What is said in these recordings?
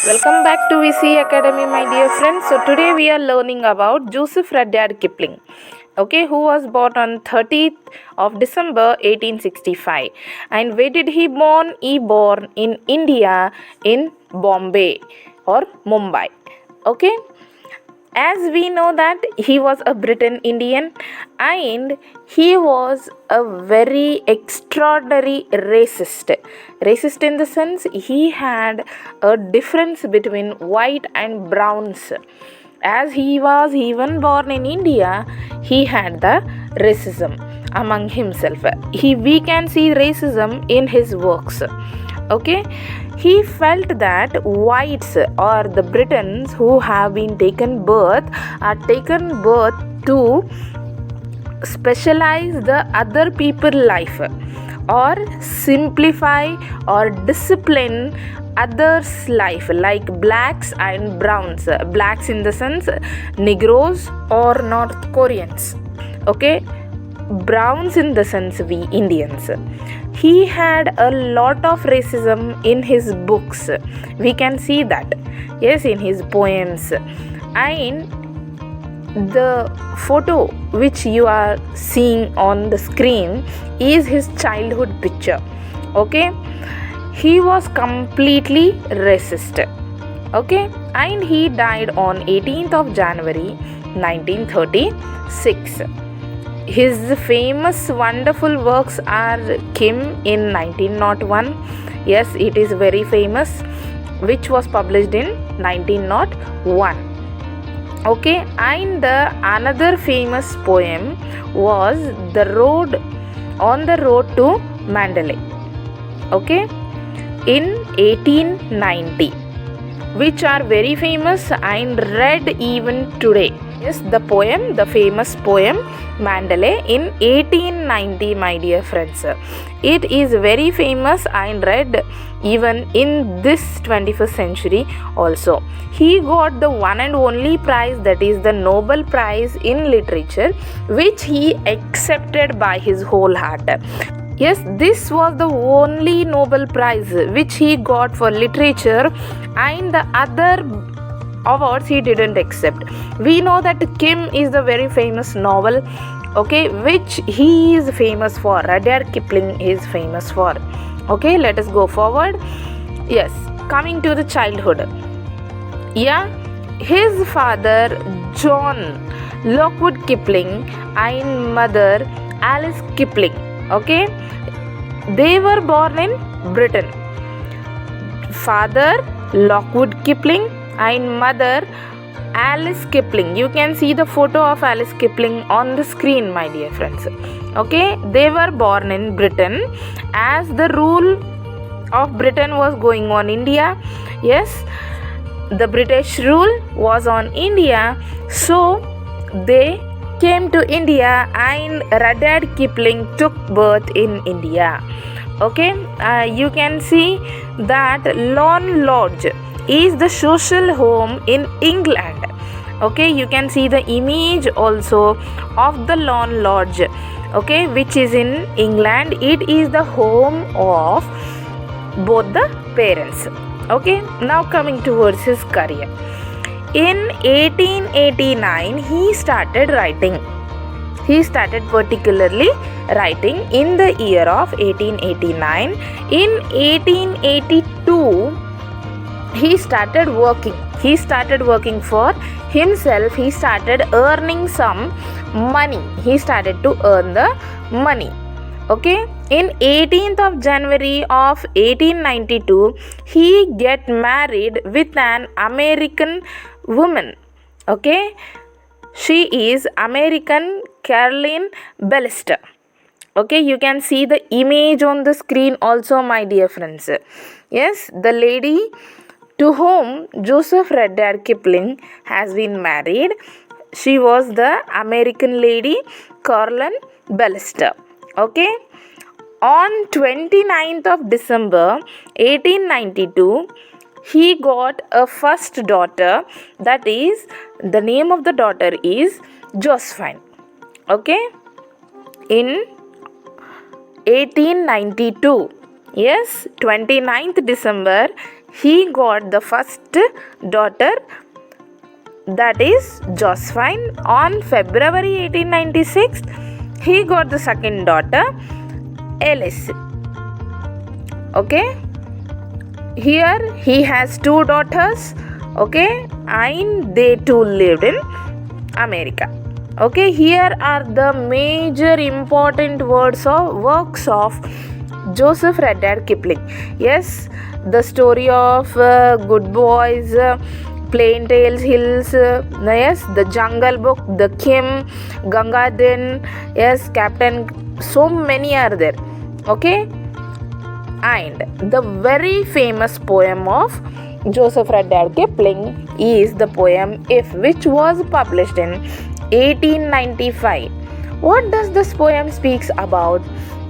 Welcome back to VC Academy, my dear friends. So today we are learning about Joseph Rudyard Kipling, who was born on 30th of December 1865. And where did he born? He born in India, in Bombay or Mumbai. Okay. As we know that he was a Briton Indian and he was a very extraordinary racist in the sense he had a difference between white and browns. As he was even born in India, he had the racism among himself. We can see racism in his works. Okay, he felt that whites or the Britons who have been taken birth are taken birth to specialize the other people life or simplify or discipline others life, like blacks and browns. Blacks in the sense Negroes or North Koreans. Okay, browns in the sense we Indians. He had a lot of racism in his books. We can see that, yes, in his poems. And the photo which you are seeing on the screen is his childhood picture. Okay, he was completely racist. Okay, and he died on 18th of January 1936. His famous wonderful works are Kim in 1901. Yes, it is very famous, which was published in 1901. Okay, and another famous poem was On the Road to Mandalay. Okay, in 1890, which are very famous and read even today. Yes, the famous poem Mandalay in 1890, my dear friends. It is very famous and read even in this 21st century also. He got the one and only prize, that is the Nobel Prize in Literature, which he accepted by his whole heart. Yes, this was the only Nobel Prize which he got for literature, and the other awards he didn't accept. We know that Kim is the very famous novel, okay, which he is famous for. Rudyard Kipling is famous for. Okay, let us go forward. Yes, coming to the childhood. Yeah, his father John Lockwood Kipling and mother Alice Kipling. Okay, they were born in Britain. Father Lockwood Kipling and mother Alice Kipling. You can see the photo of Alice Kipling on the screen, my dear friends. Okay, they were born in Britain as the rule of Britain was going on India. Yes, the British rule was on India, so they came to India and Rudyard Kipling took birth in India. Okay, you can see that Lone Lodge is the social home in England. Okay, you can see the image also of the Lone Lodge, okay, which is in England. It is the home of both the parents. Okay, now coming towards his career. In 1889, he started writing. He started particularly writing in the year of 1889. In 1882, he started working for himself. He started earning some money. He started to earn the money. Okay, in 18th of January of 1892, he get married with an American woman. Okay, she is American Caroline Bellister. Okay, you can see the image on the screen also, my dear friends. Yes, the lady to whom Joseph Rudyard Kipling has been married, she was the American lady Caroline Bellister. Okay, on 29th of December 1892, he got a first daughter, that is, the name of the daughter is Josephine. Okay, in 1892, yes, 29th December, he got the first daughter, that is Josephine. On February 1896, he got the second daughter, Alice. Okay, here he has two daughters. Okay, and they too lived in America. Okay, here are the major important works of Joseph Rudyard Kipling. Yes, the story of Good Boys, Plain Tales Hills, yes, the Jungle Book, the Kim, Gangadin, yes, Captain, so many are there. Okay, and the very famous poem of Joseph Rudyard Kipling is the poem If, which was published in 1895. What does this poem speaks about?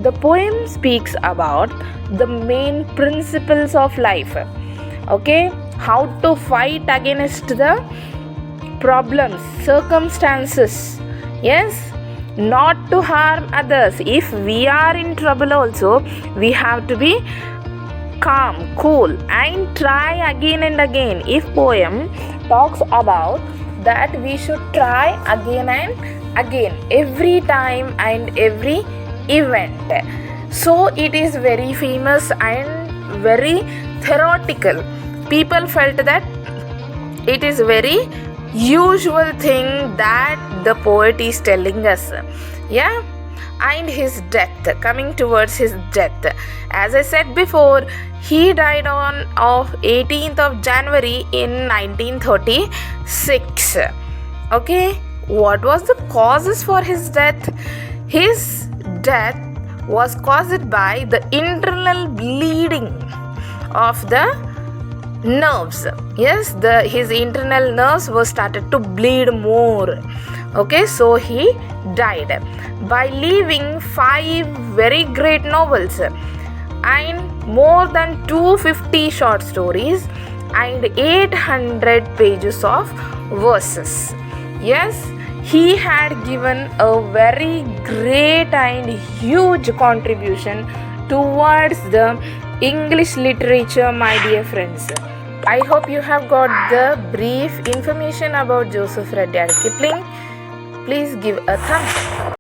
The poem speaks about the main principles of life. Okay, how to fight against the problems, circumstances. Yes, not to harm others. If we are in trouble also, we have to be calm, cool, and try again and again. If poem talks about that, we should try again and again, every time and every event. So it is very famous and very theoretical. People felt that it is very usual thing that the poet is telling us. Yeah. And his death, coming towards his death, as I said before, he died on 18th of January in 1936. Okay, what was the causes for his death? His death was caused by the internal bleeding of the nerves. Yes, his internal nerves were started to bleed more. Okay, so he died by leaving 5 very great novels and more than 250 short stories and 800 pages of verses. Yes, he had given a very great and huge contribution towards the English literature, my dear friends. I hope you have got the brief information about Joseph Rudyard Kipling. Please give a thumbs up.